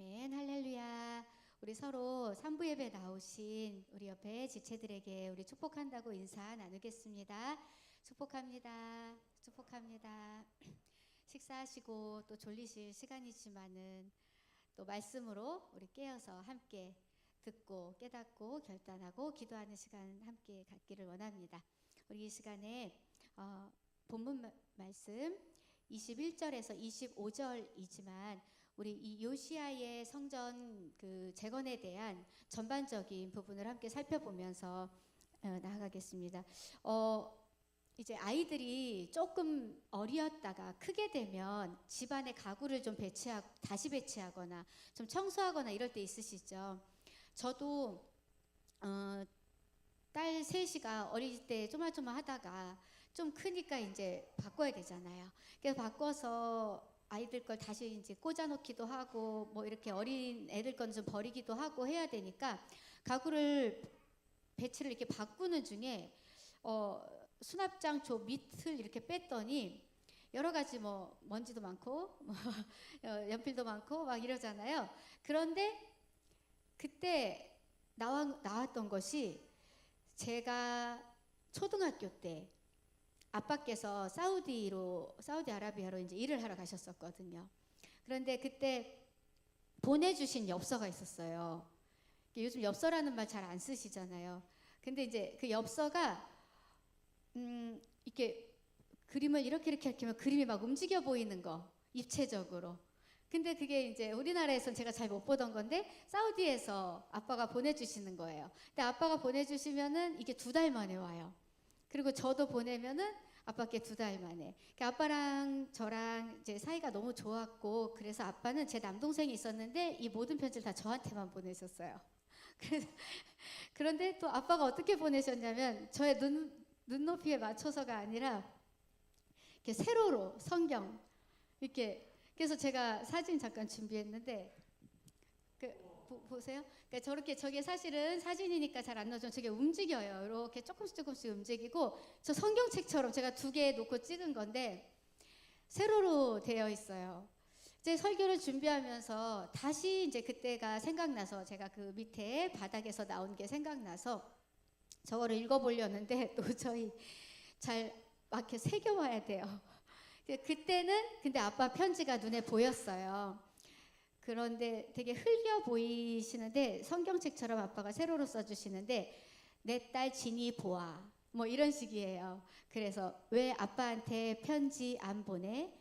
아멘, 할렐루야. 우리 서로 산부 예배 나오신 우리 옆에 지체들에게 우리 축복한다고 인사 나누겠습니다. 축복합니다. 축복합니다. 식사하시고 또 졸리실 시간이지만은 또 말씀으로 우리 깨어서 함께 듣고 깨닫고 결단하고 기도하는 시간 함께 갖기를 원합니다. 우리 이 시간에 본문 말씀 21절에서 25절이지만 우리 이 요시야의 성전 그 재건에 대한 전반적인 부분을 함께 살펴보면서 나아가겠습니다. 이제 아이들이 조금 어리었다가 크게 되면 집안에 가구를 좀 다시 배치하거나 좀 청소하거나 이럴 때 있으시죠. 저도 딸 셋이가 어릴 때 조마조마하다가 좀 크니까 이제 바꿔야 되잖아요. 그래서 바꿔서 아이들 걸 다시 이제 꽂아놓기도 하고 뭐 이렇게 어린 애들 건 좀 버리기도 하고 해야 되니까 가구를 배치를 이렇게 바꾸는 중에 수납장 밑을 이렇게 뺐더니 여러 가지 뭐 먼지도 많고 뭐 연필도 많고 막 이러잖아요. 그런데 그때 나왔던 것이 제가 초등학교 때 아빠께서 사우디아라비아로 이제 일을 하러 가셨었거든요. 그런데 그때 보내주신 엽서가 있었어요. 요즘 엽서라는 말 잘 안 쓰시잖아요. 근데 이제 그 엽서가 이렇게 그림을 이렇게 하면 그림이 막 움직여 보이는 거, 입체적으로. 근데 그게 이제 우리나라에서는 제가 잘 못 보던 건데 사우디에서 아빠가 보내주시는 거예요. 근데 아빠가 보내주시면은 이게 2달 만에 와요. 그리고 저도 보내면은 아빠께 2달 만에. 그러니까 아빠랑 저랑 이제 사이가 너무 좋았고, 그래서 아빠는 제 남동생이 있었는데 이 모든 편지를 다 저한테만 보내셨어요. 그런데 또 아빠가 어떻게 보내셨냐면 저의 눈높이에 맞춰서가 아니라 이렇게 세로로 성경 이렇게. 그래서 제가 사진 잠깐 준비했는데 보세요. 그러니까 저렇게 저게 사실은 사진이니까 잘 안 나오죠. 저게 움직여요. 이렇게 조금씩 움직이고 저 성경책처럼 제가 2개 놓고 찍은 건데 세로로 되어 있어요. 이제 설교를 준비하면서 다시 이제 그때가 생각나서 제가 그 밑에 바닥에서 나온 게 생각나서 저거를 읽어보려는데 도저히 잘 막 이렇게 새겨와야 돼요. 그때는 근데 아빠 편지가 눈에 보였어요. 그런데 되게 흘려 보이시는데 성경책처럼 아빠가 세로로 써주시는데 내 딸 진이 보아 뭐 이런 식이에요. 그래서 왜 아빠한테 편지 안 보내?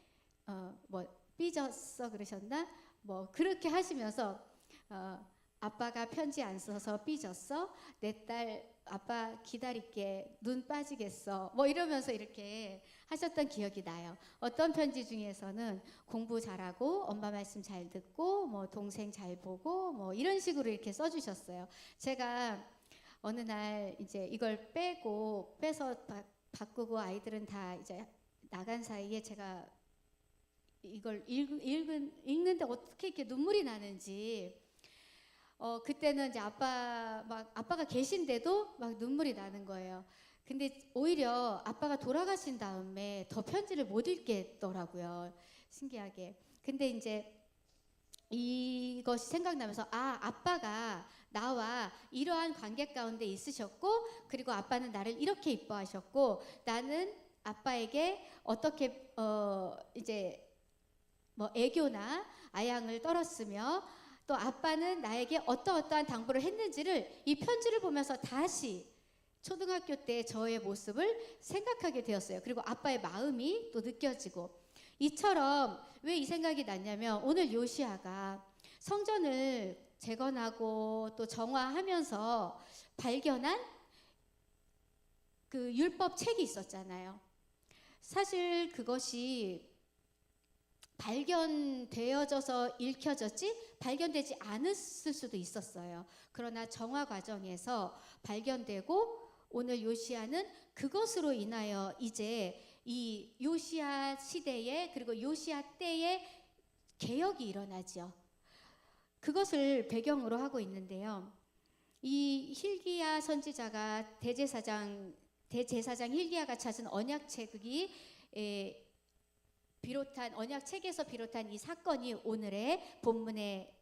뭐 삐졌어 그러셨나? 뭐 그렇게 하시면서 아빠가 편지 안 써서 삐졌어? 내 딸 아빠 기다릴게 눈 빠지겠어 뭐 이러면서 이렇게 하셨던 기억이 나요. 어떤 편지 중에서는 공부 잘하고 엄마 말씀 잘 듣고 뭐 동생 잘 보고 뭐 이런 식으로 이렇게 써주셨어요. 제가 어느 날 이제 이걸 빼서 바꾸고 아이들은 다 이제 나간 사이에 제가 이걸 읽는데 어떻게 이렇게 눈물이 나는지 그때는 이제 아빠가 계신데도 막 눈물이 나는 거예요. 근데 오히려 아빠가 돌아가신 다음에 더 편지를 못 읽겠더라고요. 신기하게. 근데 이제 이것이 생각나면서 아빠가 나와 이러한 관계 가운데 있으셨고 그리고 아빠는 나를 이렇게 이뻐하셨고 나는 아빠에게 어떻게 이제 뭐 애교나 아양을 떨었으며 또 아빠는 나에게 어떠한 당부를 했는지를 이 편지를 보면서 다시 초등학교 때 저의 모습을 생각하게 되었어요. 그리고 아빠의 마음이 또 느껴지고 이처럼 왜 이 생각이 났냐면 오늘 요시야가 성전을 재건하고 또 정화하면서 발견한 그 율법 책이 있었잖아요. 사실 그것이 발견되어져서 읽혀졌지 발견되지 않았을 수도 있었어요. 그러나 정화 과정에서 발견되고 오늘 요시야는 그것으로 인하여 이제 이 요시야 시대에 그리고 요시야 때에 개혁이 일어나죠. 그것을 배경으로 하고 있는데요. 이 hil기야 선지자가 대제사장 hil기야가 찾은 언약책이 언약책에서 비롯한 이 사건이 오늘의 본문의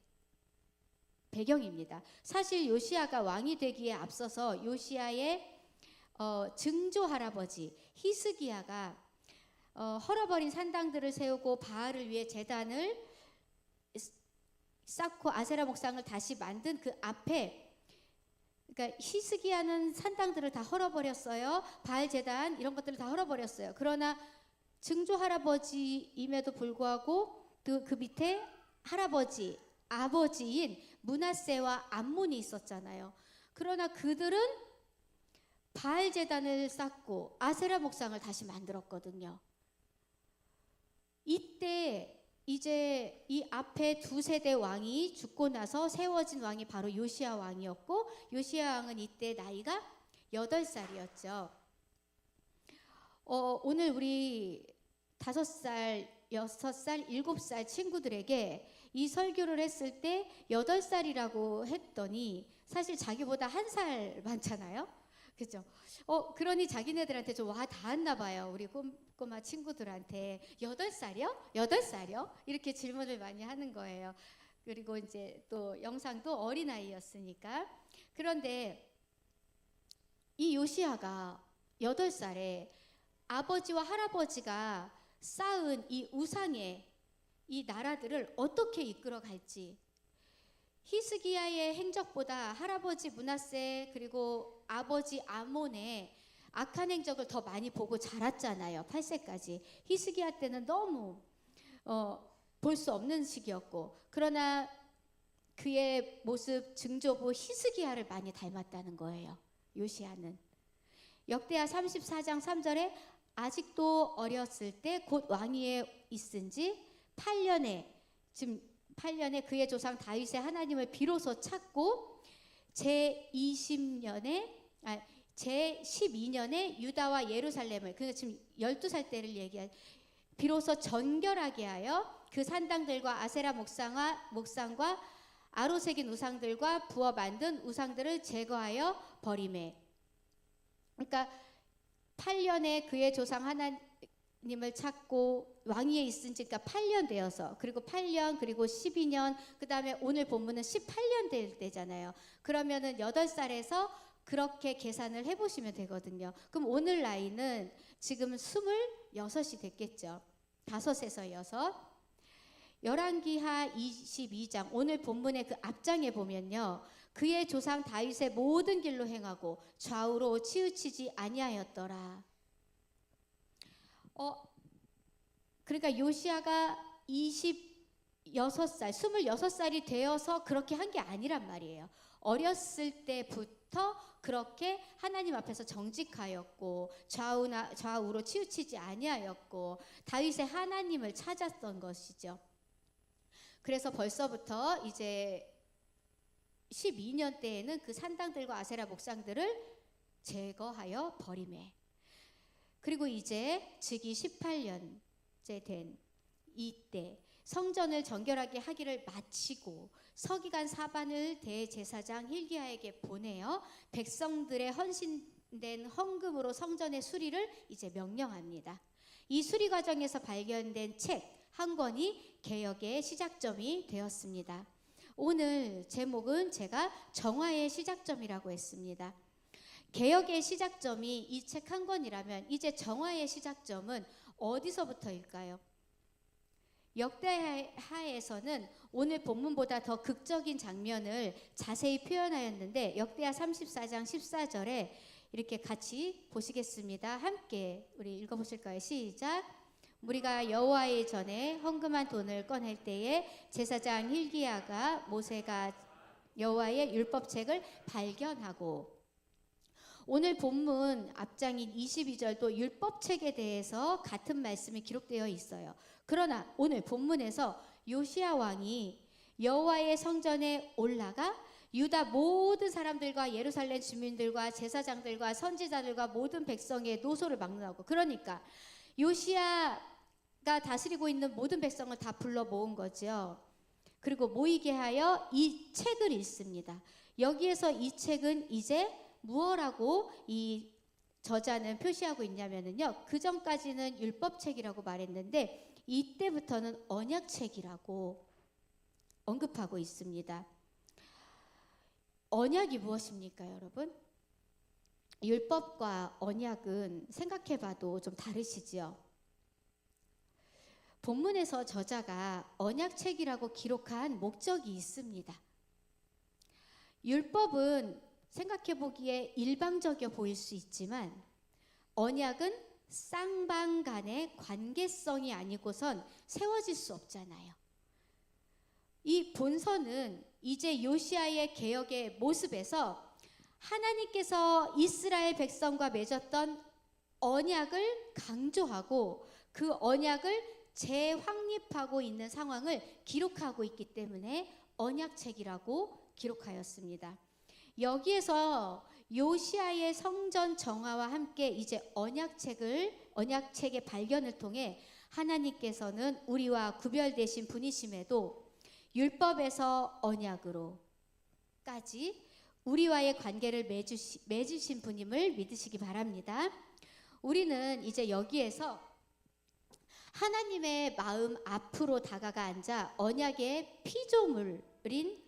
배경입니다. 사실 요시야가 왕이 되기에 앞서서 요시야의 증조 할아버지 히스기야가 헐어버린 산당들을 세우고 바알을 위해 제단을 쌓고 아세라 목상을 다시 만든 그 앞에, 그러니까 히스기야는 산당들을 다 헐어버렸어요. 바알 제단 이런 것들을 다 헐어버렸어요. 그러나 증조 할아버지임에도 불구하고 그 밑에 할아버지, 아버지인 므낫세와 암몬이 있었잖아요. 그러나 그들은 바알 제단을 쌓고 아세라 목상을 다시 만들었거든요. 이때 이제 이 앞에 두 세대 왕이 죽고 나서 세워진 왕이 바로 요시야 왕이었고, 요시야 왕은 이때 나이가 8살이었죠. 오늘 우리 5살, 6살, 7살 친구들에게 이 설교를 했을 때 8살이라고 했더니 사실 자기보다 1살 많잖아요. 그죠? 그러니 자기네들한테 좀 와 닿았나 봐요. 우리 꼬마 친구들한테 8살이요? 8살이요? 이렇게 질문을 많이 하는 거예요. 그리고 이제 또 영상도 어린아이였으니까. 그런데 이 요시야가 8살에 아버지와 할아버지가 쌓은 이 우상의 이 나라들을 어떻게 이끌어 갈지, 히스기야의 행적보다 할아버지 므낫세 그리고 아버지 아몬의 악한 행적을 더 많이 보고 자랐잖아요. 8세까지. 히스기야 때는 너무 볼 수 없는 시기였고, 그러나 그의 모습 증조부 히스기야를 많이 닮았다는 거예요. 요시야는. 역대하 34장 3절에 아직도 어렸을 때 곧 왕위에 있은 지 8년에, 지금 8년에 그의 조상 다윗의 하나님을 비로소 찾고 제12년에 유다와 예루살렘을, 그러니까 지금 12살 때를 비로소 정결하게 하여 그 산당들과 아세라 목상과 아로새긴 우상들과 부어 만든 우상들을 제거하여 버리매. 그러니까 8년에 그의 조상 하나님을 찾고 왕위에 있은 지가 8년 되어서, 그리고 8년, 그리고 12년, 그 다음에 오늘 본문은 18년 될 때잖아요. 그러면은 8살에서 그렇게 계산을 해보시면 되거든요. 그럼 오늘 나이는 지금 26이 됐겠죠. 5에서 6. 열왕기하 22장 오늘 본문의 그 앞장에 보면요, 그의 조상 다윗의 모든 길로 행하고 좌우로 치우치지 아니하였더라. 그러니까 요시야가 26살이 되어서 그렇게 한 게 아니란 말이에요. 어렸을 때부터 그렇게 하나님 앞에서 정직하였고 좌우로 치우치지 아니하였고 다윗의 하나님을 찾았던 것이죠. 그래서 벌써부터 이제 12년 때에는 그 산당들과 아세라 목상들을 제거하여 버리매. 그리고 이제 즉위 18년째 된 이때 성전을 정결하게 하기를 마치고 서기관 사반을 대제사장 힐기야에게 보내어 백성들의 헌신된 헌금으로 성전의 수리를 이제 명령합니다. 이 수리 과정에서 발견된 책 한 권이 개혁의 시작점이 되었습니다. 오늘 제목은 제가 정화의 시작점이라고 했습니다. 개혁의 시작점이 이 책 한 권이라면 이제 정화의 시작점은 어디서부터일까요? 역대하에서는 오늘 본문보다 더 극적인 장면을 자세히 표현하였는데 역대하 34장 14절에 이렇게 같이 보시겠습니다. 함께 우리 읽어보실까요? 시작. 우리가 여호와의 전에 헌금한 돈을 꺼낼 때에 제사장 힐기야가 모세가 여호와의 율법책을 발견하고, 오늘 본문 앞장인 22절도 율법책에 대해서 같은 말씀이 기록되어 있어요. 그러나 오늘 본문에서 요시야 왕이 여호와의 성전에 올라가 유다 모든 사람들과 예루살렘 주민들과 제사장들과 선지자들과 모든 백성의 노소를 막론하고, 그러니까 요시야가 다스리고 있는 모든 백성을 다 불러 모은 거죠. 그리고 모이게 하여 이 책을 읽습니다. 여기에서 이 책은 이제 무엇라고 이 저자는 표시하고 있냐면요, 그 전까지는 율법책이라고 말했는데 이때부터는 언약책이라고 언급하고 있습니다. 언약이 무엇입니까, 여러분? 율법과 언약은 생각해봐도 좀 다르시지요. 본문에서 저자가 언약책이라고 기록한 목적이 있습니다. 율법은 생각해보기에 일방적이어 보일 수 있지만 언약은 쌍방 간의 관계성이 아니고선 세워질 수 없잖아요. 이 본서는 이제 요시아의 개혁의 모습에서 하나님께서 이스라엘 백성과 맺었던 언약을 강조하고 그 언약을 재확립하고 있는 상황을 기록하고 있기 때문에 언약책이라고 기록하였습니다. 여기에서 요시아의 성전 정화와 함께 이제 언약책의 발견을 통해 하나님께서는 우리와 구별되신 분이심에도 율법에서 언약으로까지 우리와의 관계를 맺으신 분임을 믿으시기 바랍니다. 우리는 이제 여기에서 하나님의 마음 앞으로 다가가 앉아 언약의 피조물인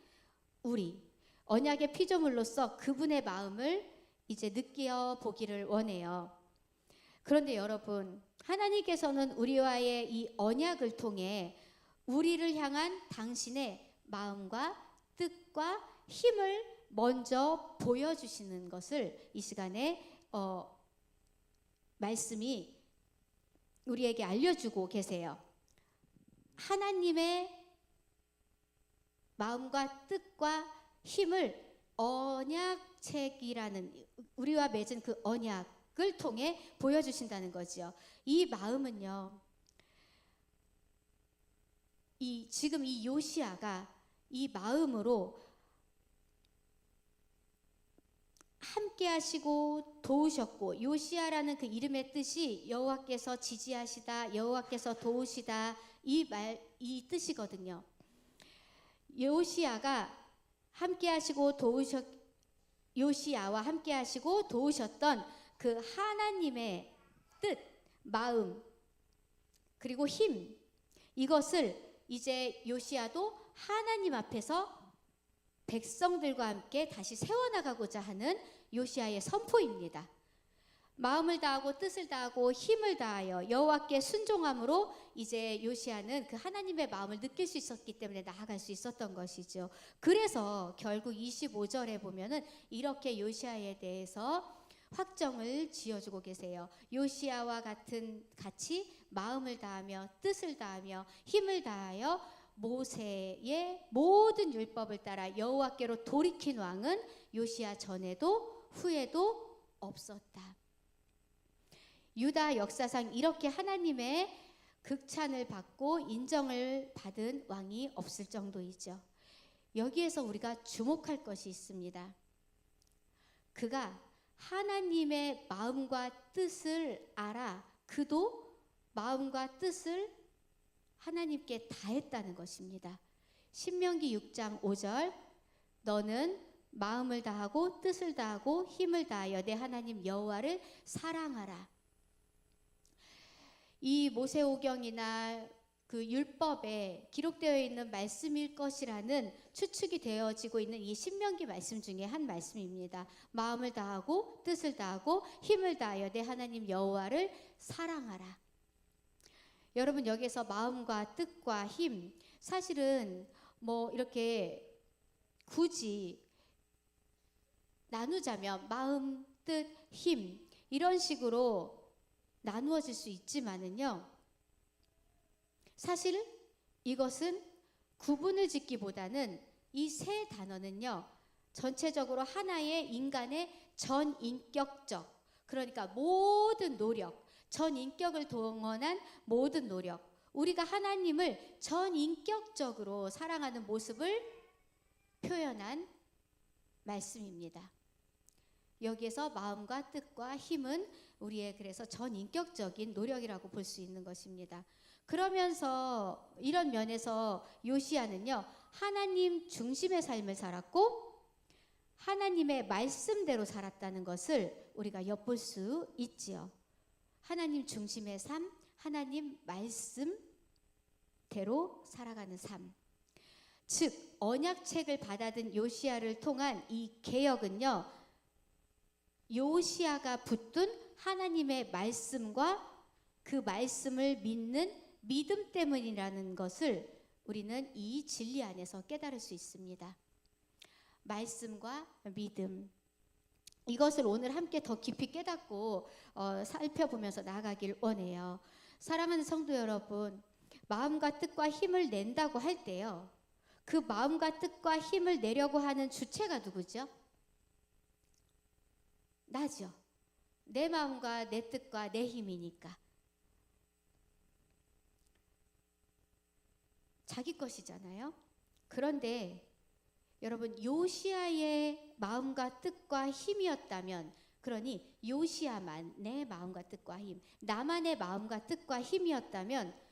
언약의 피조물로서 그분의 마음을 이제 느껴보기를 원해요. 그런데 여러분, 하나님께서는 우리와의 이 언약을 통해 우리를 향한 당신의 마음과 뜻과 힘을 먼저 보여주시는 것을 이 시간에 말씀이 우리에게 알려주고 계세요. 하나님의 마음과 뜻과 힘을 언약책이라는 우리와 맺은 그 언약을 통해 보여주신다는 거죠. 이 마음은요, 지금 이 요시아가 이 마음으로 함께 하시고 도우셨고, 요시아라는 그 이름의 뜻이 여호와께서 지지하시다, 여호와께서 도우시다, 이 뜻이거든요. 요시아와 함께 하시고 도우셨던 그 하나님의 뜻, 마음, 그리고 힘, 이것을 이제 요시아도 하나님 앞에서 백성들과 함께 다시 세워나가고자 하는 요시아의 선포입니다. 마음을 다하고 뜻을 다하고 힘을 다하여 여호와께 순종함으로 이제 요시아는 그 하나님의 마음을 느낄 수 있었기 때문에 나아갈 수 있었던 것이죠. 그래서 결국 25절에 보면은 이렇게 요시아에 대해서 확정을 지어주고 계세요. 요시아와 같이 마음을 다하며 뜻을 다하며 힘을 다하여 모세의 모든 율법을 따라 여호와께로 돌이킨 왕은 요시아 전에도 후에도 없었다. 유다 역사상 이렇게 하나님의 극찬을 받고 인정을 받은 왕이 없을 정도이죠. 여기에서 우리가 주목할 것이 있습니다. 그가 하나님의 마음과 뜻을 알아 그도 마음과 뜻을 하나님께 다했다는 것입니다. 신명기 6장 5절, 너는 마음을 다하고 뜻을 다하고 힘을 다하여 내 하나님 여호와를 사랑하라. 이 모세오경이나 그 율법에 기록되어 있는 말씀일 것이라는 추측이 되어지고 있는 이 신명기 말씀 중에 한 말씀입니다. 마음을 다하고 뜻을 다하고 힘을 다하여 내 하나님 여호와를 사랑하라. 여러분, 여기서 마음과 뜻과 힘, 사실은 뭐 이렇게 굳이 나누자면 마음, 뜻, 힘 이런 식으로 나누어질 수 있지만은요, 사실 이것은 구분을 짓기보다는 이 세 단어는요, 전체적으로 하나의 인간의 전인격적, 그러니까 모든 노력, 전인격을 동원한 모든 노력, 우리가 하나님을 전인격적으로 사랑하는 모습을 표현한 말씀입니다. 여기에서 마음과 뜻과 힘은 우리의 그래서 전인격적인 노력이라고 볼 수 있는 것입니다. 그러면서 이런 면에서 요시아는요, 하나님 중심의 삶을 살았고 하나님의 말씀대로 살았다는 것을 우리가 엿볼 수 있지요. 하나님 중심의 삶, 하나님 말씀대로 살아가는 삶. 즉 언약책을 받아든 요시야를 통한 이 개혁은요, 요시야가 붙든 하나님의 말씀과 그 말씀을 믿는 믿음 때문이라는 것을 우리는 이 진리 안에서 깨달을 수 있습니다. 말씀과 믿음, 이것을 오늘 함께 더 깊이 깨닫고 살펴보면서 나아가길 원해요. 사랑하는 성도 여러분, 마음과 뜻과 힘을 낸다고 할 때요, 그 마음과 뜻과 힘을 내려고 하는 주체가 누구죠? 나죠. 내 마음과 내 뜻과 내 힘이니까. 자기 것이잖아요. 그런데 여러분, 요시야의 마음과 뜻과 힘이었다면, 그러니 요시야만의 마음과 뜻과 힘, 나만의 마음과 뜻과 힘이었다면,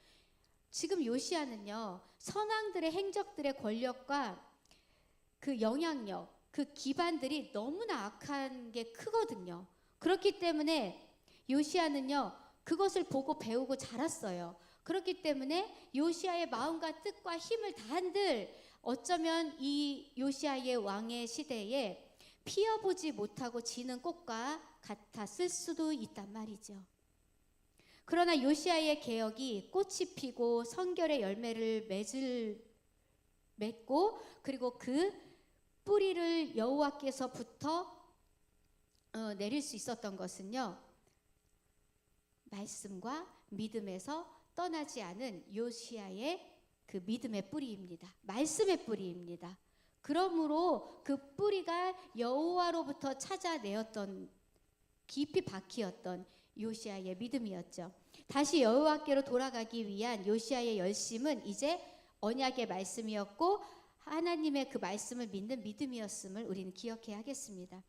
지금 요시야는요, 선왕들의 행적들의 권력과 그 영향력, 그 기반들이 너무나 악한 게 크거든요. 그렇기 때문에 요시야는요, 그것을 보고 배우고 자랐어요. 그렇기 때문에 요시야의 마음과 뜻과 힘을 다한들 어쩌면 이 요시야의 왕의 시대에 피어보지 못하고 지는 꽃과 같았을 수도 있단 말이죠. 그러나 요시야의 개혁이 꽃이 피고 성결의 열매를 맺고, 그리고 그 뿌리를 여호와께서부터 내릴 수 있었던 것은요, 말씀과 믿음에서 떠나지 않은 요시야의 그 믿음의 뿌리입니다. 말씀의 뿌리입니다. 그러므로 그 뿌리가 여호와로부터 찾아내었던, 깊이 박히었던 요시야의 믿음이었죠. 다시 여호와께로 돌아가기 위한 요시야의 열심은 이제 언약의 말씀이었고 하나님의 그 말씀을 믿는 믿음이었음을 우리는 기억해야 하겠습니다.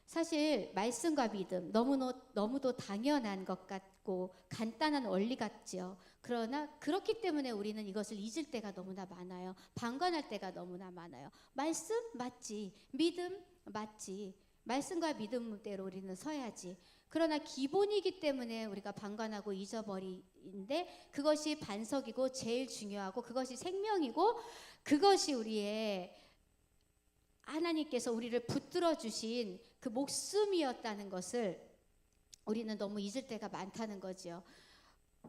사실 말씀과 믿음, 너무도 당연한 것 같고 간단한 원리 같죠. 그러나 그렇기 때문에 우리는 이것을 잊을 때가 너무나 많아요. 방관할 때가 너무나 많아요. 말씀 맞지, 믿음 맞지, 말씀과 믿음대로 우리는 서야지. 그러나 기본이기 때문에 우리가 방관하고 잊어버리는데, 그것이 반석이고 제일 중요하고 그것이 생명이고 그것이 우리의 하나님께서 우리를 붙들어 주신 그 목숨이었다는 것을 우리는 너무 잊을 때가 많다는 거죠.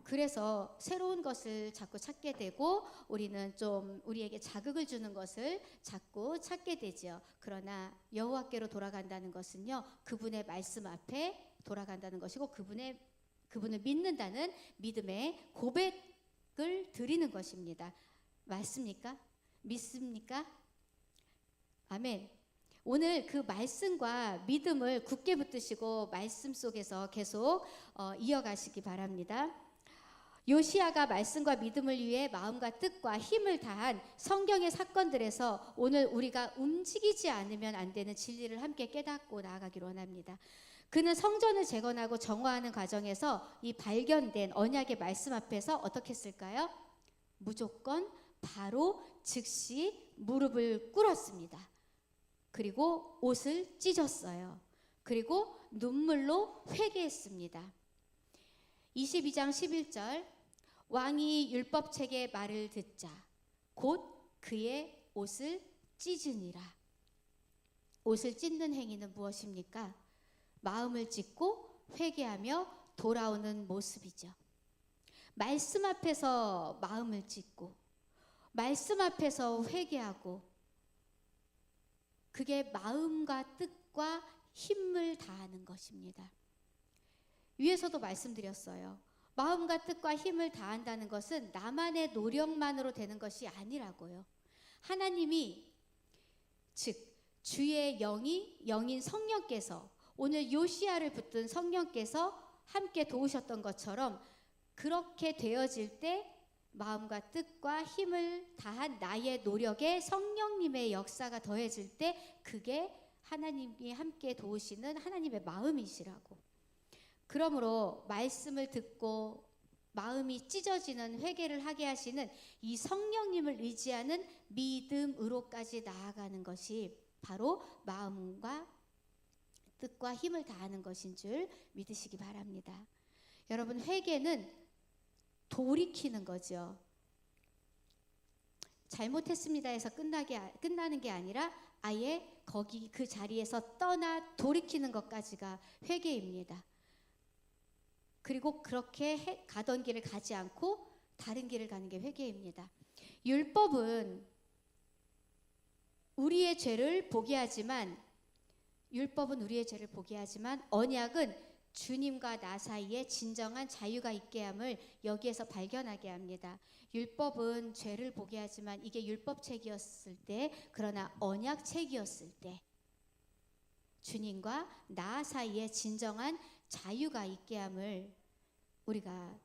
그래서 새로운 것을 자꾸 찾게 되고 우리는 좀 우리에게 자극을 주는 것을 자꾸 찾게 되죠. 그러나 여호와께로 돌아간다는 것은요, 그분의 말씀 앞에 돌아간다는 것이고 그분을 믿는다는 믿음의 고백을 드리는 것입니다. 맞습니까? 믿습니까? 아멘. 오늘 그 말씀과 믿음을 굳게 붙드시고 말씀 속에서 계속 이어가시기 바랍니다. 요시야가 말씀과 믿음을 위해 마음과 뜻과 힘을 다한 성경의 사건들에서 오늘 우리가 움직이지 않으면 안 되는 진리를 함께 깨닫고 나아가기를 원합니다. 그는 성전을 재건하고 정화하는 과정에서 이 발견된 언약의 말씀 앞에서 어떻게 했을까요? 무조건 바로 즉시 무릎을 꿇었습니다. 그리고 옷을 찢었어요. 그리고 눈물로 회개했습니다. 22장 11절, 왕이 율법책의 말을 듣자 곧 그의 옷을 찢으니라. 옷을 찢는 행위는 무엇입니까? 마음을 찢고 회개하며 돌아오는 모습이죠. 말씀 앞에서 마음을 찢고 말씀 앞에서 회개하고, 그게 마음과 뜻과 힘을 다하는 것입니다. 위에서도 말씀드렸어요. 마음과 뜻과 힘을 다한다는 것은 나만의 노력만으로 되는 것이 아니라고요. 하나님이, 즉 주의 영인 성령께서, 오늘 요시야를 붙든 성령께서 함께 도우셨던 것처럼 그렇게 되어질 때 마음과 뜻과 힘을 다한 나의 노력에 성령님의 역사가 더해질 때 그게 하나님이 함께 도우시는 하나님의 마음이시라고. 그러므로 말씀을 듣고 마음이 찢어지는 회개를 하게 하시는 이 성령님을 의지하는 믿음으로까지 나아가는 것이 바로 마음과 뜻과 힘을 다하는 것인 줄 믿으시기 바랍니다. 여러분, 회개는 돌이키는 거죠. 잘못했습니다 해서 끝나는 게 아니라 아예 거기 그 자리에서 떠나 돌이키는 것까지가 회개입니다. 그리고 그렇게 가던 길을 가지 않고 다른 길을 가는 게 회개입니다. 율법은 우리의 죄를 보게 하지만 언약은 주님과 나 사이에 진정한 자유가 있게 함을 여기에서 발견하게 합니다. 율법은 죄를 보게 하지만 이게 율법책이었을 때, 그러나 언약책이었을 때 주님과 나 사이에 진정한 자유가 있게 함을 우리가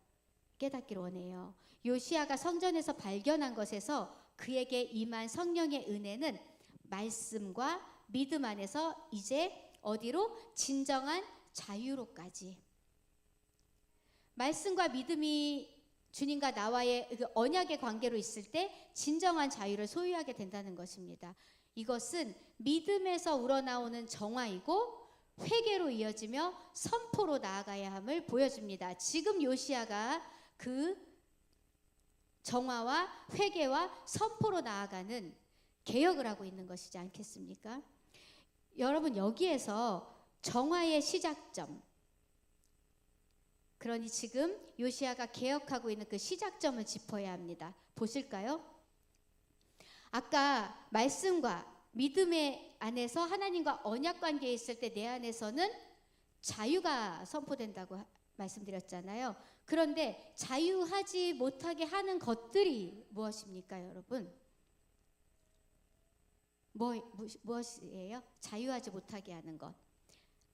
깨닫기를 원해요. 요시야가 성전에서 발견한 것에서 그에게 임한 성령의 은혜는 말씀과 믿음 안에서 이제 어디로? 진정한 자유로까지. 말씀과 믿음이 주님과 나와의 그 언약의 관계로 있을 때 진정한 자유를 소유하게 된다는 것입니다. 이것은 믿음에서 우러나오는 정화이고 회개로 이어지며 선포로 나아가야 함을 보여줍니다. 지금 요시야가 그 정화와 회개와 선포로 나아가는 개혁을 하고 있는 것이지 않겠습니까? 여러분, 여기에서 정화의 시작점, 그러니 지금 요시야가 개혁하고 있는 그 시작점을 짚어야 합니다. 보실까요? 아까 말씀과 믿음의 안에서 하나님과 언약 관계에 있을 때 내 안에서는 자유가 선포된다고 말씀드렸잖아요. 그런데 자유하지 못하게 하는 것들이 무엇입니까, 여러분? 무엇이에요? 자유하지 못하게 하는 것.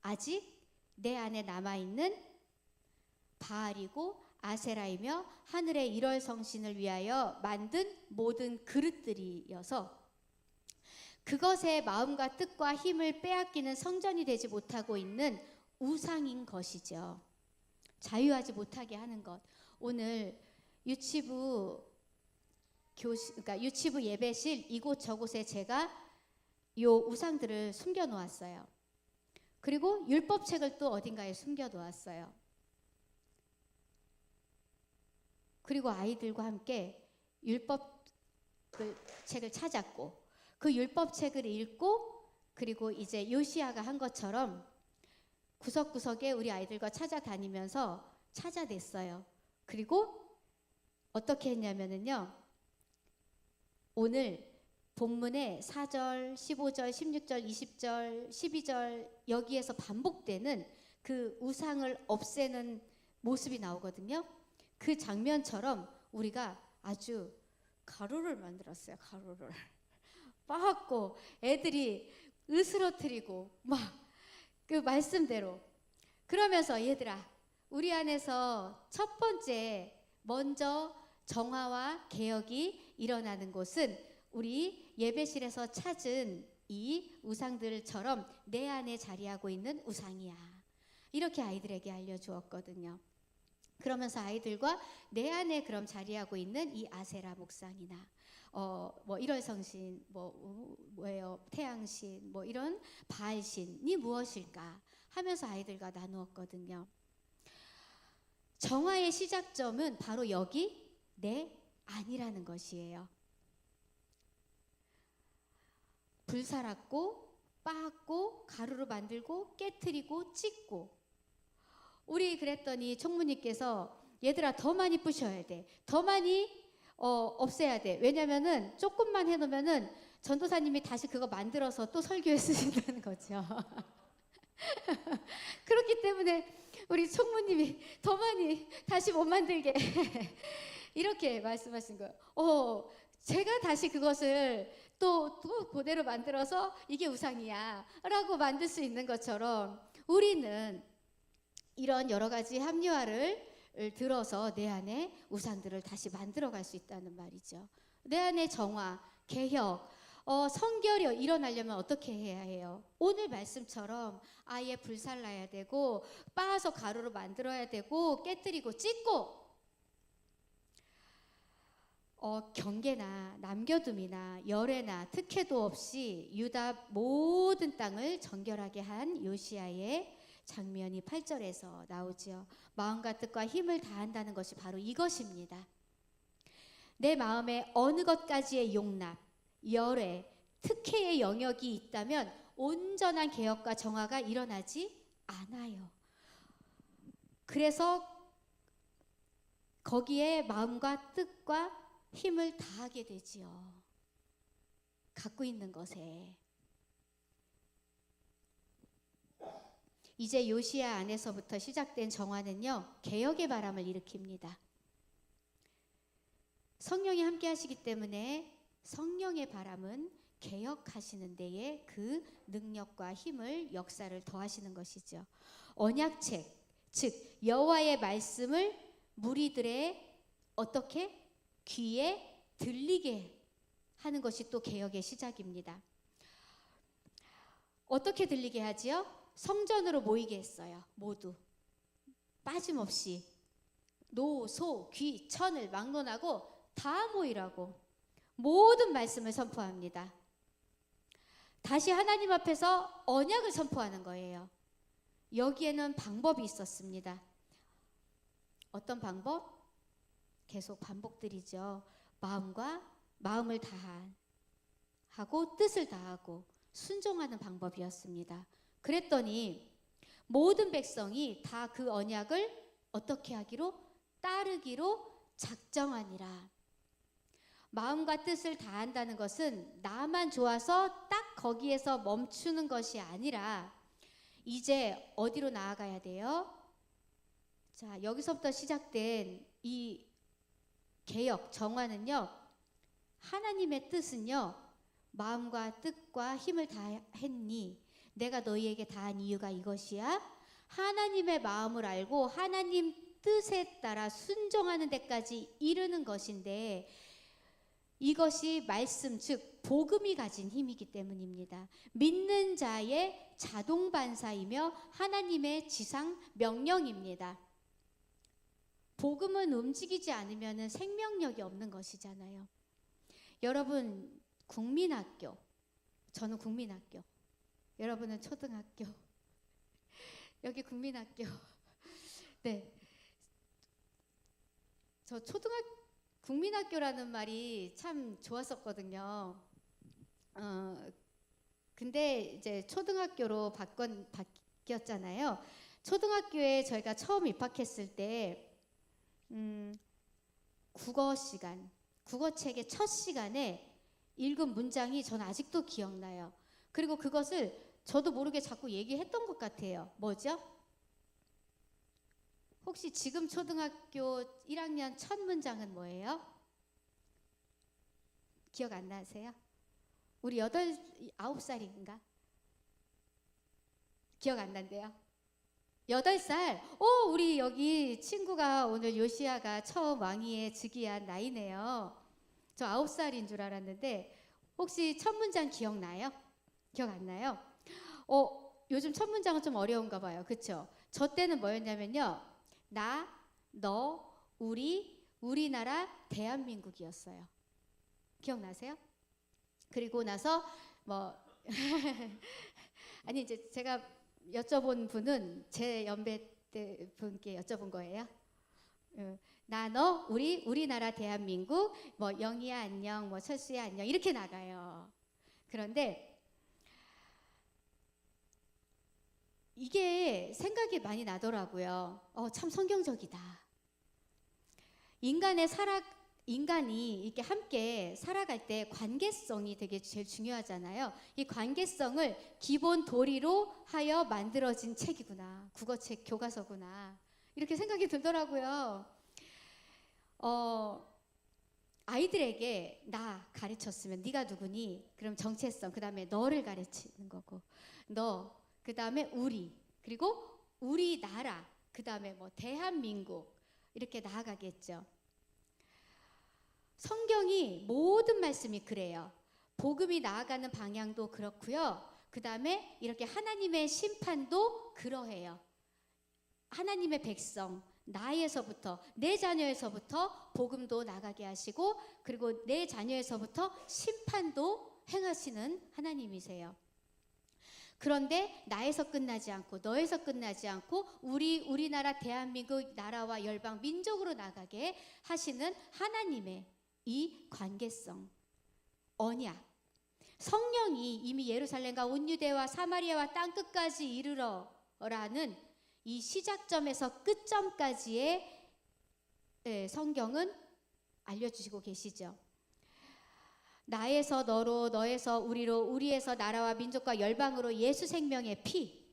아직 내 안에 남아있는 바알이고 아세라이며 하늘의 일월 성신을 위하여 만든 모든 그릇들이어서 그것의 마음과 뜻과 힘을 빼앗기는 성전이 되지 못하고 있는 우상인 것이죠. 자유하지 못하게 하는 것. 오늘 유치부 예배실 이곳저곳에 제가 요 우상들을 숨겨 놓았어요. 그리고 율법책을 또 어딘가에 숨겨 놓았어요. 그리고 아이들과 함께 율법책을 찾았고 그 율법책을 읽고 그리고 이제 요시야가 한 것처럼 구석구석에 우리 아이들과 찾아다니면서 찾아냈어요. 그리고 어떻게 했냐면요. 오늘 본문의 4절, 15절, 16절, 20절, 12절 여기에서 반복되는 그 우상을 없애는 모습이 나오거든요. 그 장면처럼 우리가 아주 가루를 만들었어요. 가루를 빻고 애들이 으스러뜨리고 막 그 말씀대로 그러면서 얘들아 우리 안에서 첫 번째 먼저 정화와 개혁이 일어나는 곳은 우리 예배실에서 찾은 이 우상들처럼 내 안에 자리하고 있는 우상이야. 이렇게 아이들에게 알려주었거든요. 그러면서 아이들과 내 안에 그럼 자리하고 있는 이 아세라 목상이나 뭐 일월성신, 뭐예요, 태양신, 뭐 이런 바알신이 무엇일까 하면서 아이들과 나누었거든요. 정화의 시작점은 바로 여기 내 안이라는 것이에요. 불살았고 빻고 가루로 만들고 깨트리고 찢고 우리 그랬더니 총무님께서 얘들아 더 많이 부셔야 돼. 더 많이 없애야 돼. 왜냐면은 조금만 해놓으면은 전도사님이 다시 그거 만들어서 또 설교에 쓰신다는 거죠. 그렇기 때문에 우리 총무님이 더 많이 다시 못 만들게 이렇게 말씀하신 거예요. 제가 다시 그것을 또 그대로 만들어서 이게 우상이야 라고 만들 수 있는 것처럼 우리는 이런 여러 가지 합리화를 들어서 내 안에 우상들을 다시 만들어갈 수 있다는 말이죠. 내 안에 정화, 개혁, 성결이 일어나려면 어떻게 해야 해요? 오늘 말씀처럼 아예 불살라야 되고 빻아서 가루로 만들어야 되고 깨뜨리고 찢고 경계나 남겨둠이나 열애나 특혜도 없이 유다 모든 땅을 정결하게 한 요시야의 장면이 8절에서 나오지요. 마음과 뜻과 힘을 다한다는 것이 바로 이것입니다. 내 마음에 어느 것까지의 용납, 열애, 특혜의 영역이 있다면 온전한 개혁과 정화가 일어나지 않아요. 그래서 거기에 마음과 뜻과 힘을 다하게 되지요. 갖고 있는 것에. 이제 요시야 안에서부터 시작된 정화는요, 개혁의 바람을 일으킵니다. 성령이 함께 하시기 때문에 성령의 바람은 개혁하시는 데에 그 능력과 힘을, 역사를 더하시는 것이죠. 언약책, 즉 여호와의 말씀을 무리들의 어떻게? 귀에 들리게 하는 것이 또 개혁의 시작입니다. 어떻게 들리게 하지요? 성전으로 모이게 했어요. 모두 빠짐없이 노, 소, 귀, 천을 막론하고 다 모이라고 모든 말씀을 선포합니다. 다시 하나님 앞에서 언약을 선포하는 거예요. 여기에는 방법이 있었습니다. 어떤 방법? 계속 반복드리죠. 마음을 다하고 뜻을 다하고 순종하는 방법이었습니다. 그랬더니 모든 백성이 다 그 언약을 어떻게 하기로? 따르기로 작정하니라. 마음과 뜻을 다한다는 것은 나만 좋아서 딱 거기에서 멈추는 것이 아니라 이제 어디로 나아가야 돼요? 자, 여기서부터 시작된 이 개혁, 정화는요, 하나님의 뜻은요, 마음과 뜻과 힘을 다했니? 내가 너희에게 다한 이유가 이것이야. 하나님의 마음을 알고 하나님 뜻에 따라 순종하는 데까지 이르는 것인데, 이것이 말씀, 즉 복음이 가진 힘이기 때문입니다. 믿는 자의 자동 반사이며 하나님의 지상 명령입니다. 복음은 움직이지 않으면 생명력이 없는 것이잖아요. 여러분, 국민학교, 저는 국민학교, 여러분은 초등학교, 여기 국민학교. 네, 저 국민학교라는 말이 참 좋았었거든요. 근데 이제 초등학교로 바뀌었잖아요. 초등학교에 저희가 처음 입학했을 때 국어 시간, 국어책의 첫 시간에 읽은 문장이 저는 아직도 기억나요. 그리고 그것을 저도 모르게 자꾸 얘기했던 것 같아요. 뭐죠? 혹시 지금 초등학교 1학년 첫 문장은 뭐예요? 기억 안 나세요? 우리 9살인가? 기억 안 난대요? 8살? 우리 여기 친구가 오늘 요시야가 처음 왕위에 즉위한 나이네요. 저 9살인 줄 알았는데 혹시 첫 문장 기억나요? 기억 안 나요? 요즘 첫 문장은 좀 어려운가 봐요. 그쵸? 저 때는 뭐였냐면요. 나, 너, 우리나라, 대한민국이었어요. 기억나세요? 그리고 나서 아니 이제 제가 여쭤본 분은 제 연배 때 분께 여쭤본 거예요. 나, 너, 우리나라, 대한민국, 영희야 안녕, 철수야 안녕 이렇게 나가요. 그런데 이게 생각이 많이 나더라고요. 참 성경적이다. 인간이 이렇게 함께 살아갈 때 관계성이 되게 제일 중요하잖아요. 이 관계성을 기본 도리로 하여 만들어진 책이구나. 국어책, 교과서구나. 이렇게 생각이 들더라고요. 아이들에게 나 가르쳤으면 네가 누구니? 그럼 정체성, 그 다음에 너를 가르치는 거고, 너, 그 다음에 우리, 그리고 우리나라, 그 다음에 대한민국 이렇게 나아가겠죠. 성경이 모든 말씀이 그래요. 복음이 나아가는 방향도 그렇고요. 그 다음에 이렇게 하나님의 심판도 그러해요. 하나님의 백성, 나에서부터, 내 자녀에서부터 복음도 나가게 하시고, 그리고 내 자녀에서부터 심판도 행하시는 하나님이세요. 그런데 나에서 끝나지 않고 너에서 끝나지 않고 우리나라 대한민국 나라와 열방 민족으로 나가게 하시는 하나님의 이 관계성, 언약. 성령이 이미 예루살렘과 온 유대와 사마리아와 땅끝까지 이르러라는 이 시작점에서 끝점까지의 성경은 알려주시고 계시죠. 나에서 너로, 너에서 우리로, 우리에서 나라와 민족과 열방으로 예수 생명의 피.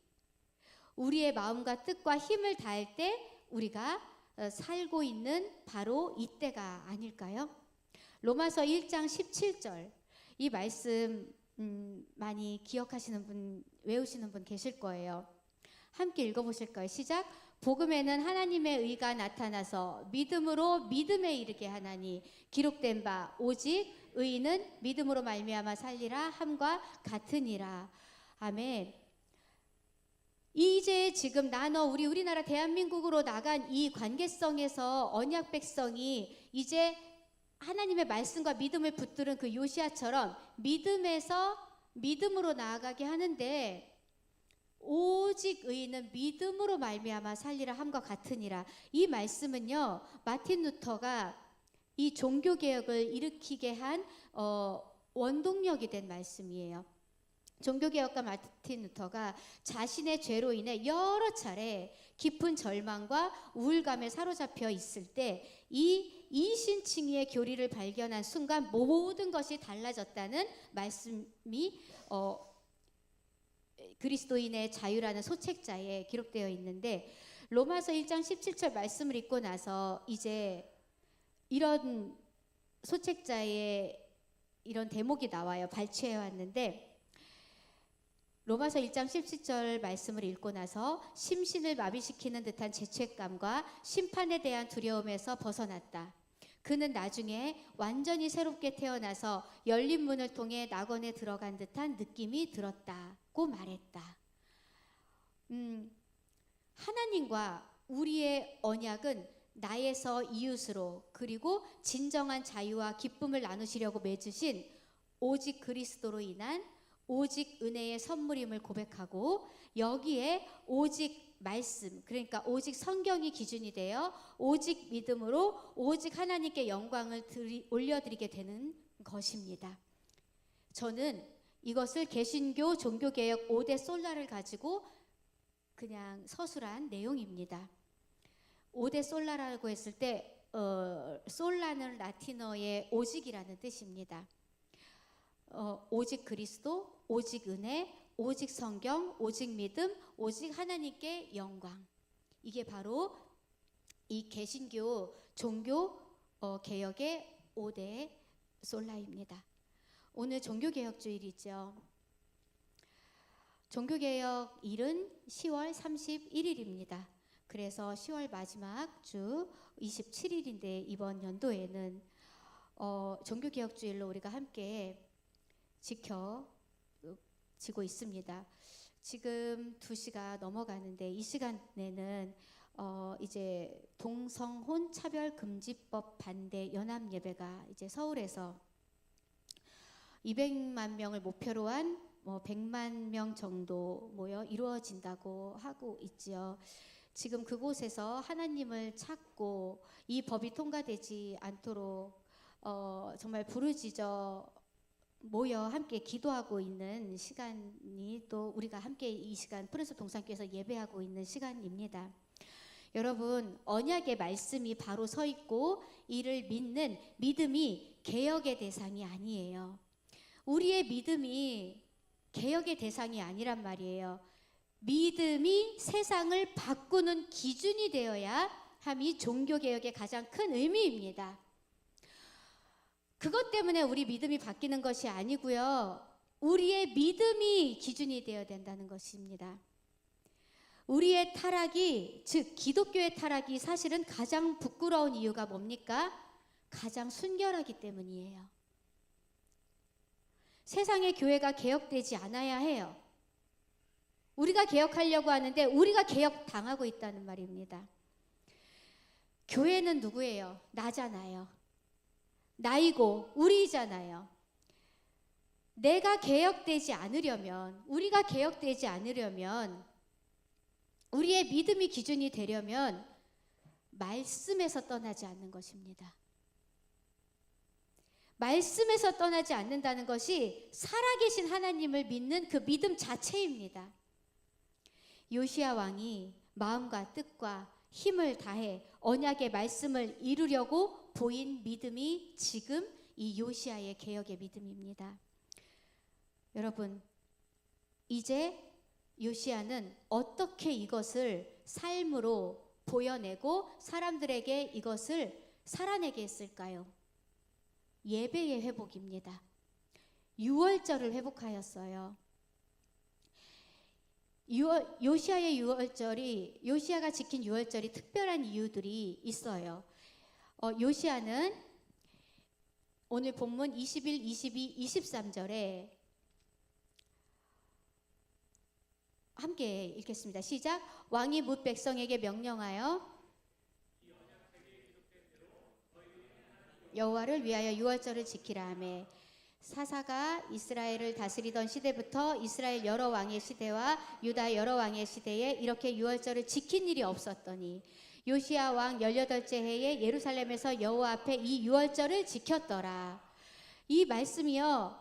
우리의 마음과 뜻과 힘을 다할 때 우리가 살고 있는 바로 이때가 아닐까요? 로마서 1장 17절 이 말씀 많이 기억하시는 분, 외우시는 분 계실 거예요. 함께 읽어보실까요? 시작. 복음에는 하나님의 의가 나타나서 믿음으로 믿음에 이르게 하나니 기록된 바 오직 의인은 믿음으로 말미암아 살리라 함과 같으니라. 아멘. 이제 지금 우리나라 대한민국으로 나간 이 관계성에서 언약 백성이 이제 하나님의 말씀과 믿음을 붙들은 그 요시아처럼 믿음에서 믿음으로 나아가게 하는데 오직 의인은 믿음으로 말미암아 살리라 함과 같으니라. 이 말씀은요, 마틴 루터가 이 종교개혁을 일으키게 한 원동력이 된 말씀이에요. 종교개혁가 마틴 루터가 자신의 죄로 인해 여러 차례 깊은 절망과 우울감에 사로잡혀 있을 때 이 이신칭의의 교리를 발견한 순간 모든 것이 달라졌다는 말씀이 그리스도인의 자유라는 소책자에 기록되어 있는데, 로마서 1장 17절 말씀을 읽고 나서 이제 이런 소책자의 이런 대목이 나와요. 발췌해 왔는데, 로마서 1장 17절 말씀을 읽고 나서 심신을 마비시키는 듯한 죄책감과 심판에 대한 두려움에서 벗어났다. 그는 나중에 완전히 새롭게 태어나서 열린 문을 통해 낙원에 들어간 듯한 느낌이 들었다고 말했다. 하나님과 우리의 언약은 나에서 이웃으로, 그리고 진정한 자유와 기쁨을 나누시려고 맺으신 오직 그리스도로 인한 오직 은혜의 선물임을 고백하고, 여기에 오직 말씀, 그러니까 오직 성경이 기준이 되어 오직 믿음으로 오직 하나님께 영광을 올려드리게 되는 것입니다. 저는 이것을 개신교 종교개혁 5대 솔라를 가지고 그냥 서술한 내용입니다. 5대 솔라라고 했을 때 솔라는 라틴어의 오직이라는 뜻입니다. 오직 그리스도, 오직 은혜, 오직 성경, 오직 믿음, 오직 하나님께 영광. 이게 바로 이 개신교 종교 개혁의 5대 솔라입니다. 오늘 종교개혁주일이죠. 종교개혁일은 10월 31일입니다. 그래서 10월 마지막 주 27일인데 이번 연도에는 종교개혁주일로 우리가 함께 지켜지고 있습니다. 지금 2시가 넘어가는데 이 시간에는 이제 동성혼 차별금지법 반대 연합예배가 이제 서울에서 200만 명을 목표로 한 100만 명 정도 모여 이루어진다고 하고 있지요. 지금 그곳에서 하나님을 찾고 이 법이 통과되지 않도록 정말 부르짖어 모여 함께 기도하고 있는 시간이, 또 우리가 함께 이 시간 프린스 동산교회에서 예배하고 있는 시간입니다. 여러분, 언약의 말씀이 바로 서 있고 이를 믿는 믿음이 개혁의 대상이 아니에요. 우리의 믿음이 개혁의 대상이 아니란 말이에요. 믿음이 세상을 바꾸는 기준이 되어야 함이 종교개혁의 가장 큰 의미입니다. 그것 때문에 우리 믿음이 바뀌는 것이 아니고요. 우리의 믿음이 기준이 되어야 된다는 것입니다. 우리의 타락이, 즉 기독교의 타락이 사실은 가장 부끄러운 이유가 뭡니까? 가장 순결하기 때문이에요. 세상의 교회가 개혁되지 않아야 해요. 우리가 개혁하려고 하는데 우리가 개혁당하고 있다는 말입니다. 교회는 누구예요? 나잖아요. 나이고 우리잖아요. 내가 개혁되지 않으려면, 우리가 개혁되지 않으려면, 우리의 믿음이 기준이 되려면 말씀에서 떠나지 않는 것입니다. 말씀에서 떠나지 않는다는 것이 살아계신 하나님을 믿는 그 믿음 자체입니다. 요시야 왕이 마음과 뜻과 힘을 다해 언약의 말씀을 이루려고 보인 믿음이 지금 이 요시야의 개혁의 믿음입니다. 여러분, 이제 요시야는 어떻게 이것을 삶으로 보여내고 사람들에게 이것을 살아내게 했을까요? 예배의 회복입니다. 유월절을 회복하였어요. 요시야가 지킨 유월절이 특별한 이유들이 있어요. 요시야는 오늘 본문 21, 22, 23절에 함께 읽겠습니다. 시작. 왕이 뭇 백성에게 명령하여 여호와를 위하여 유월절을 지키라 하매 사사가 이스라엘을 다스리던 시대부터 이스라엘 여러 왕의 시대와 유다 여러 왕의 시대에 이렇게 유월절을 지킨 일이 없었더니 요시야 왕 18째 해에 예루살렘에서 여호와 앞에 이 유월절을 지켰더라. 이 말씀이요,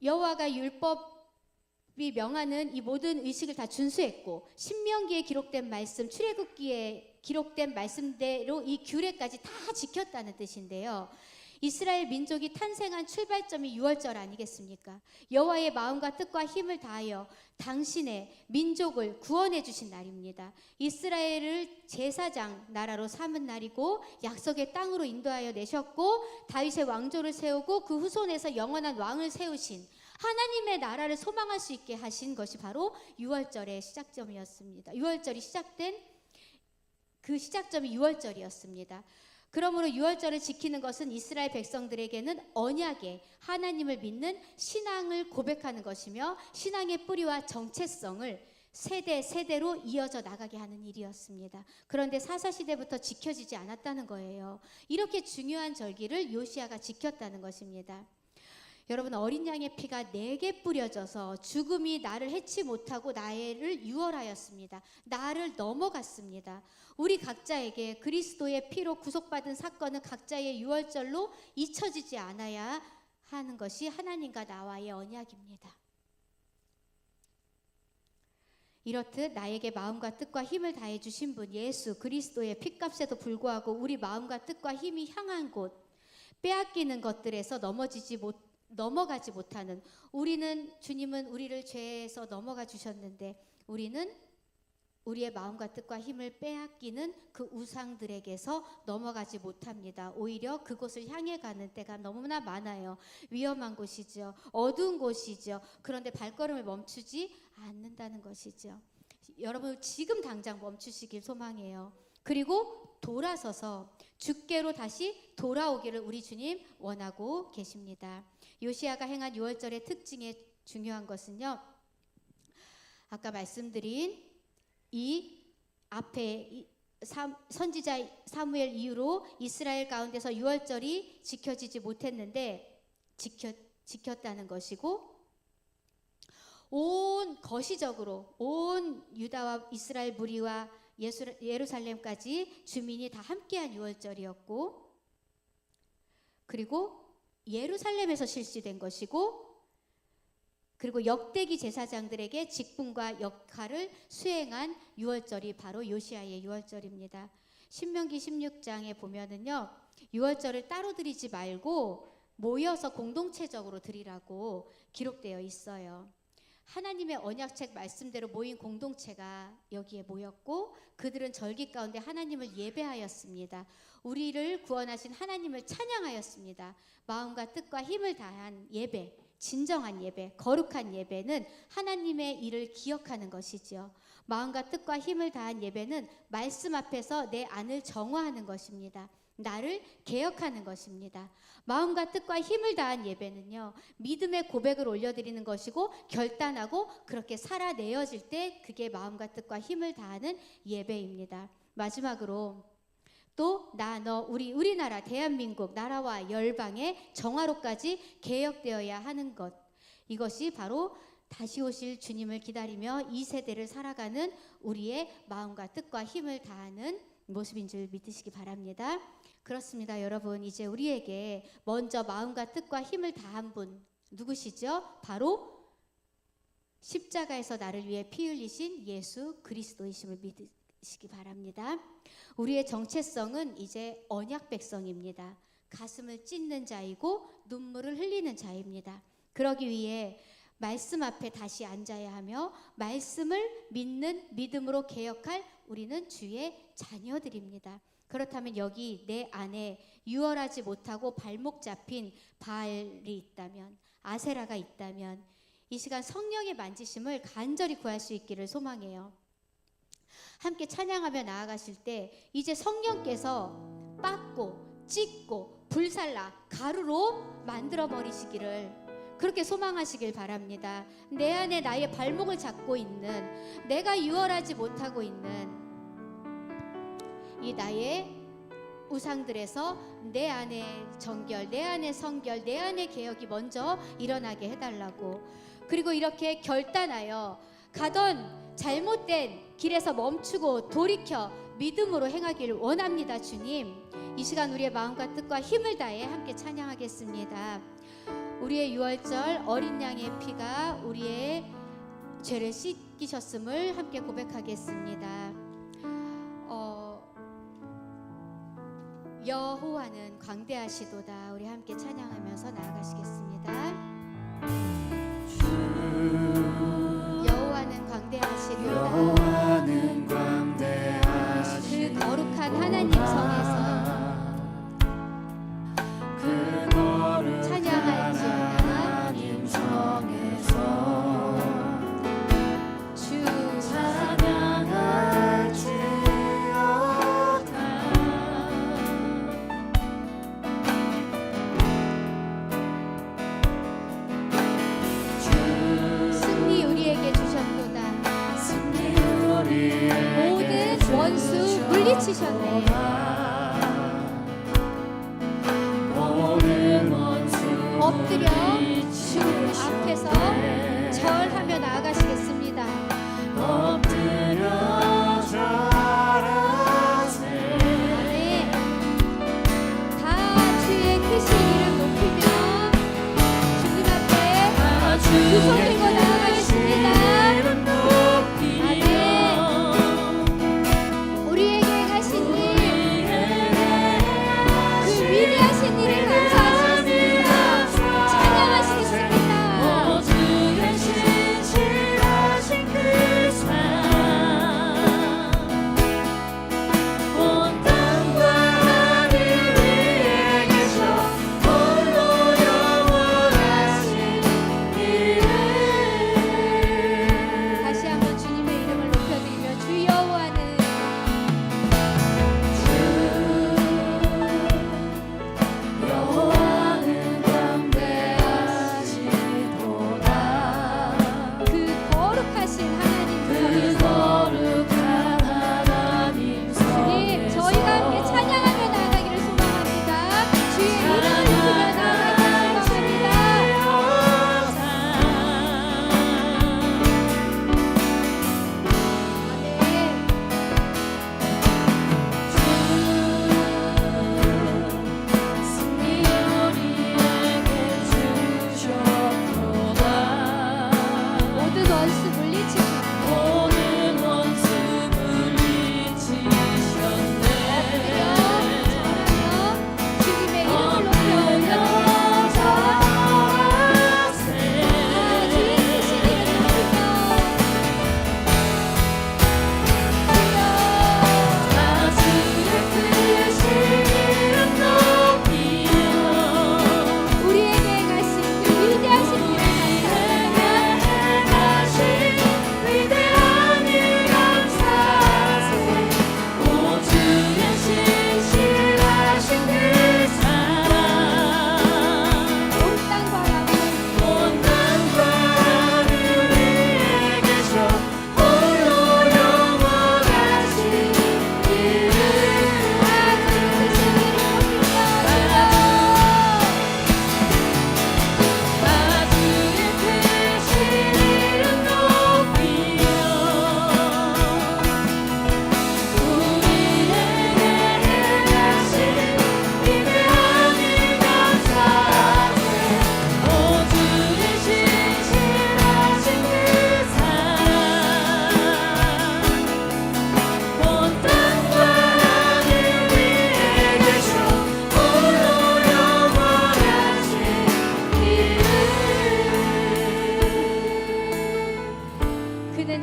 여호와가 율법이 명하는 이 모든 의식을 다 준수했고 신명기에 기록된 말씀, 출애굽기에 기록된 말씀대로 이 규례까지 다 지켰다는 뜻인데요. 이스라엘 민족이 탄생한 출발점이 유월절 아니겠습니까? 여호와의 마음과 뜻과 힘을 다하여 당신의 민족을 구원해 주신 날입니다. 이스라엘을 제사장 나라로 삼은 날이고 약속의 땅으로 인도하여 내셨고 다윗의 왕조를 세우고 그 후손에서 영원한 왕을 세우신 하나님의 나라를 소망할 수 있게 하신 것이 바로 유월절의 시작점이었습니다. 유월절이 시작된 그 시작점이 유월절이었습니다. 그러므로 유월절을 지키는 것은 이스라엘 백성들에게는 언약의 하나님을 믿는 신앙을 고백하는 것이며 신앙의 뿌리와 정체성을 세대 세대로 이어져 나가게 하는 일이었습니다. 그런데 사사시대부터 지켜지지 않았다는 거예요. 이렇게 중요한 절기를 요시야가 지켰다는 것입니다. 여러분, 어린 양의 피가 내게 뿌려져서 죽음이 나를 해치 못하고 나를 유월하였습니다. 나를 넘어갔습니다. 우리 각자에게 그리스도의 피로 구속받은 사건은 각자의 유월절로 잊혀지지 않아야 하는 것이 하나님과 나와의 언약입니다. 이렇듯 나에게 마음과 뜻과 힘을 다해 주신 분 예수 그리스도의 피값에도 불구하고 우리 마음과 뜻과 힘이 향한 곳, 빼앗기는 것들에서 넘어가지 못하는, 주님은 우리를 죄에서 넘어가 주셨는데 우리는 우리의 마음과 뜻과 힘을 빼앗기는 그 우상들에게서 넘어가지 못합니다. 오히려 그곳을 향해 가는 때가 너무나 많아요. 위험한 곳이죠. 어두운 곳이죠. 그런데 발걸음을 멈추지 않는다는 것이죠. 여러분, 지금 당장 멈추시길 소망해요. 그리고 돌아서서 주께로 다시 돌아오기를 우리 주님 원하고 계십니다. 요시야가 행한 유월절의 특징의 중요한 것은요, 아까 말씀드린 이 앞에 선지자 사무엘 이후로 이스라엘 가운데서 유월절이 지켜지지 못했는데 지켰다는 것이고, 거시적으로 온 유다와 이스라엘 무리와 예루살렘까지 주민이 다 함께한 유월절이었고, 그리고 예루살렘에서 실시된 것이고, 그리고 역대기 제사장들에게 직분과 역할을 수행한 유월절이 바로 요시야의 유월절입니다. 신명기 16장에 보면은요, 유월절을 따로 드리지 말고 모여서 공동체적으로 드리라고 기록되어 있어요. 하나님의 언약책 말씀대로 모인 공동체가 여기에 모였고 그들은 절기 가운데 하나님을 예배하였습니다. 우리를 구원하신 하나님을 찬양하였습니다. 마음과 뜻과 힘을 다한 예배, 진정한 예배, 거룩한 예배는 하나님의 일을 기억하는 것이지요. 마음과 뜻과 힘을 다한 예배는 말씀 앞에서 내 안을 정화하는 것입니다. 나를 개혁하는 것입니다. 마음과 뜻과 힘을 다한 예배는요, 믿음의 고백을 올려드리는 것이고 결단하고 그렇게 살아내어질 때 그게 마음과 뜻과 힘을 다하는 예배입니다. 마지막으로 또 우리나라 대한민국 나라와 열방의 정화로까지 개혁되어야 하는 것, 이것이 바로 다시 오실 주님을 기다리며 이 세대를 살아가는 우리의 마음과 뜻과 힘을 다하는 모습인 줄 믿으시기 바랍니다. 그렇습니다, 여러분. 이제 우리에게 먼저 마음과 뜻과 힘을 다한 분 누구시죠? 바로 십자가에서 나를 위해 피 흘리신 예수 그리스도이심을 믿으시기 바랍니다. 우리의 정체성은 이제 언약 백성입니다. 가슴을 찢는 자이고 눈물을 흘리는 자입니다. 그러기 위해 말씀 앞에 다시 앉아야 하며 말씀을 믿는 믿음으로 개혁할 우리는 주의 자녀들입니다. 그렇다면 여기 내 안에 유월하지 못하고 발목 잡힌 바알이 있다면, 아세라가 있다면 이 시간 성령의 만지심을 간절히 구할 수 있기를 소망해요. 함께 찬양하며 나아가실 때 이제 성령께서 빻고 찢고 불살라 가루로 만들어 버리시기를 그렇게 소망하시길 바랍니다. 내 안에 나의 발목을 잡고 있는, 내가 유월하지 못하고 있는 이 나의 우상들에서 내 안에 정결, 내 안에 성결, 내 안에 개혁이 먼저 일어나게 해달라고. 그리고 이렇게 결단하여 가던 잘못된 길에서 멈추고 돌이켜 믿음으로 행하기를 원합니다. 주님, 이 시간 우리의 마음과 뜻과 힘을 다해 함께 찬양하겠습니다. 우리의 유월절 어린 양의 피가 우리의 죄를 씻기셨음을 함께 고백하겠습니다. 여호와는 광대하시도다. 우리 함께 찬양하면서 나아가시겠습니다. 여호와는 광대하시도다. 여호와는 광대하시도다. 그 거룩한 하나님 성에서 그 거룩한 찬양할지어다. 하나님 성에서 주 찬양할지어다. 승리 우리에게 주셨도다. 승리 우리에게 모든 원수 물리치셨네. 모든 원수 엎드려 주 앞에서 절하며 나아가시겠습니다. 엎드려 절하세. 아멘. 다 주의 크신 이름 높이며 주님 앞에 두 손 들고 나아가겠습니다. 우리에게 하신 일, 그 위대하신 일을 감사하십니다. 찬양하시겠습니다. 모두의 신실하신 그 삶, 온 땅과 하늘 위에 계셔 홀로 영원하신 이의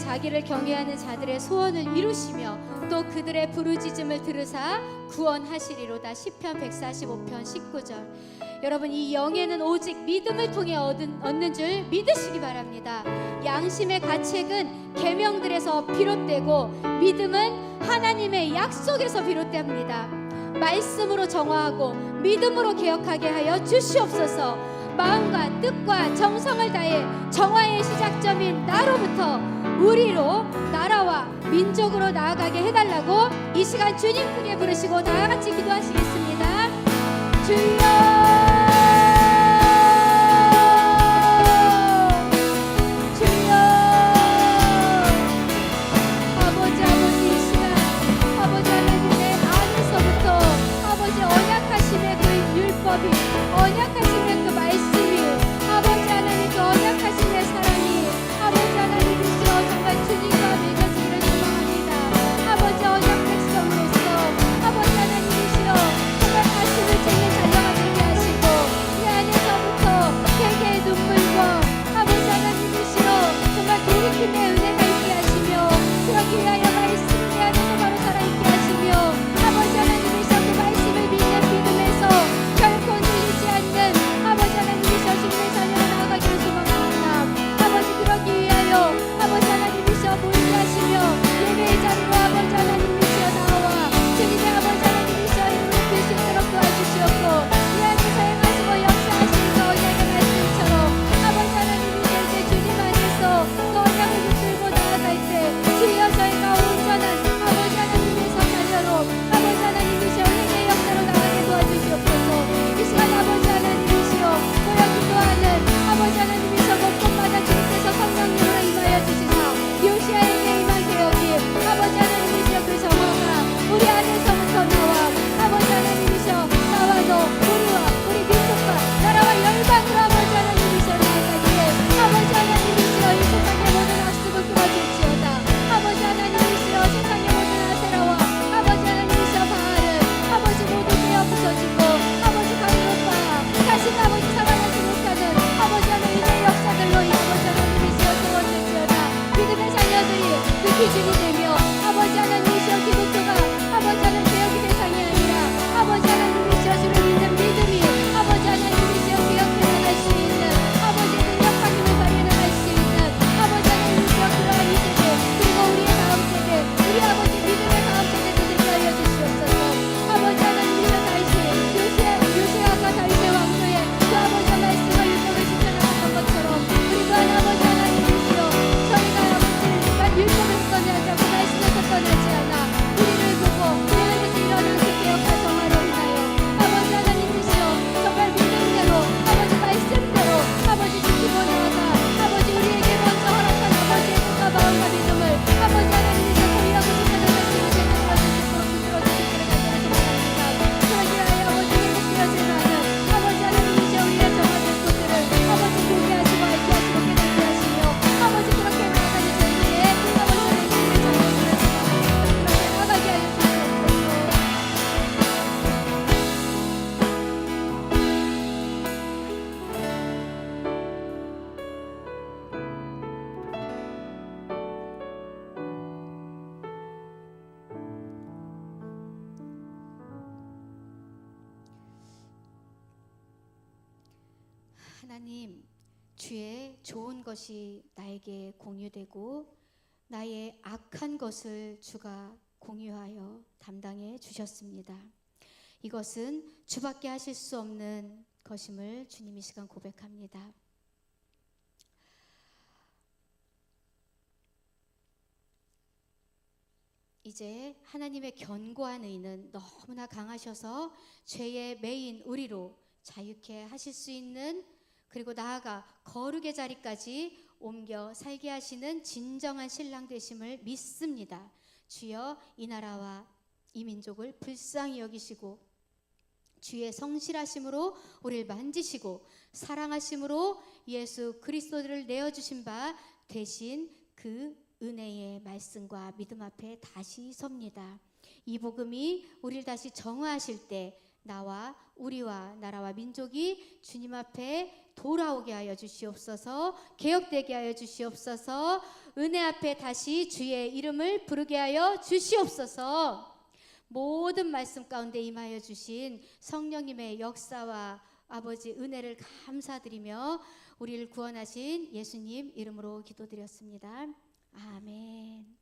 자기를 경외하는 자들의 소원을 이루시며 또 그들의 부르짖음을 들으사 구원하시리로다. 시편 145편 19절. 여러분, 이 영예는 오직 믿음을 통해 얻는 줄 믿으시기 바랍니다. 양심의 가책은 계명들에서 비롯되고 믿음은 하나님의 약속에서 비롯됩니다. 말씀으로 정화하고 믿음으로 개혁하게 하여 주시옵소서. 마음과 뜻과 정성을 다해 정화의 시작점인 나로부터 우리로, 나라와 민족으로 나아가게 해달라고 이 시간 주님 크게 부르시고 다 같이 기도하시겠습니다. 주여, 언약하심의 그 말씀이, 아버지 하나님 그 언약하심의 사랑이 아버지 하나님이시여 정말 주님과 맺어지기를 소망합니다. 아버지 언약 백성으로서 아버지 하나님이시여 정말 가슴을 찢는 달려가 되게 하시고 이 안에서부터 회개의 눈물과 아버지 하나님이시여 정말 돌이킴의 은혜가 있게 하시며 그렇게 위하여 말씀을 내 안에서 바로 살아있게 하시며 아버지 하나님이시여 그 말씀을 믿는 믿음에서 결코 늘리지 않는 아버지 하나님이시여 주님의 자녀로 나아가기를 소망합니다. 아버지 그러기 위하여 아버지 하나님이시여 보이게 하시며 예배의 자리로 아버지 하나님이시여 나와 주님의 아버지 하나님이시여 이름을 뵐 수 있도록 도와주시옵고 이 안에서 행하시고 역사하시는 그 언약의 말씀처럼 아버지 하나님이시여 이제 주님 안에서 그 언약을 붙들고 나아갈 때 주여 저희가 온전한 아버지 하나님의 자녀로 아버지 하나님이시여 회개의 역사로 나가게 도와주시옵소서. 이 시간 아버지 하나님이시여 고여 기도하는 아버지 하나님이시여 곳곳마다 주님께서 성령님으로 임하여 주시사 요시아에게 임한 개혁이 아버지 하나님이시여 그 정화가 우리 안에서부터 나와 아버지 하나님이시여 나와도 우리와 우리 민족과 나라와 열방으로 아버지 하나님이시여 나아가기에 아버지 하나님이시여 이 세상의 모든 악습을 끊어줄지어다. 아버지 하나님이시여 세상의 모든 아세라와 아버지 하나님이시여 바알은 아버지 모두 되어 부서지고 아버지 강로파 다시 아버지 살아나지 못하는 아버지 하나님의 역사들로 이 아버지 하나님이시여 세워질지어다. 믿음의 자녀들이 그 기준이 되며 아버지 하나님이시여 기독교가 아버지 하나님 개혁의 대상이 아니라 아버지 하나님이시여 주를 믿는 믿음이 아버지 하나님이시여 개혁해 나갈 수 있는 아버지의 능력과 힘을 발휘해나갈 수 있는 아버지 하나님이시여 그러한 이 세대 그리고 우리의 다음 세대 우리 아버지 믿음의 다음 세대도 되게 하여 주시옵소서. 아버지 하나님이시여 다시 요시아가 다윗의 왕조에 그 아버지의 말씀과 율법을 지켜나갔던 것처럼 우리 또한 아버지 하나님이시여 저희가 아버지가 율법을 습관하지 않고 말씀을 습관하지 않아 우리를 보고 우리를 듣고 일어난 그 개혁과 정화로 인하여 아버지 하나님이시여 정말 믿음대로 아버지 말씀대로 아버지 지키고 나아가 아버지 우리에게 먼저 허락한 아버지의 뜻과 마음과 믿음을 아버지 하나님이시여 소유하고 지켜나갈 수 있는 되는 것을 주시도록 붙들어주시기를 간절히 소망합니다. 그러기 위하여 아버지 행복되어질 만한 아버지 하나님이시여 우리의 정화된 곳들을 아버지 보게 하시고 알게 하시고 깨닫게 하시며 아버지 그렇게 나아가는 저희의 아버지 하나님의 자녀들을 그렇게 나아가게 하여 주시옵소서. 하나님, 주의 좋은 것이 나에게 공유되고 나의 악한 것을 주가 공유하여 담당해 주셨습니다. 이것은 주밖에 하실 수 없는 것임을 주님 이 시간 고백합니다. 이제 하나님의 견고한 의는 너무나 강하셔서 죄의 매인 우리로 자유케 하실 수 있는, 그리고 나아가 거룩의 자리까지 옮겨 살게 하시는 진정한 신랑 되심을 믿습니다. 주여 이 나라와 이 민족을 불쌍히 여기시고 주의 성실하심으로 우리를 만지시고 사랑하심으로 예수 그리스도를 내어주신 바 되신 그 은혜의 말씀과 믿음 앞에 다시 섭니다. 이 복음이 우리를 다시 정화하실 때 나와 우리와 나라와 민족이 주님 앞에 돌아오게 하여 주시옵소서. 개혁되게 하여 주시옵소서. 은혜 앞에 다시 주의 이름을 부르게 하여 주시옵소서. 모든 말씀 가운데 임하여 주신 성령님의 역사와 아버지 은혜를 감사드리며 우리를 구원하신 예수님 이름으로 기도드렸습니다. 아멘.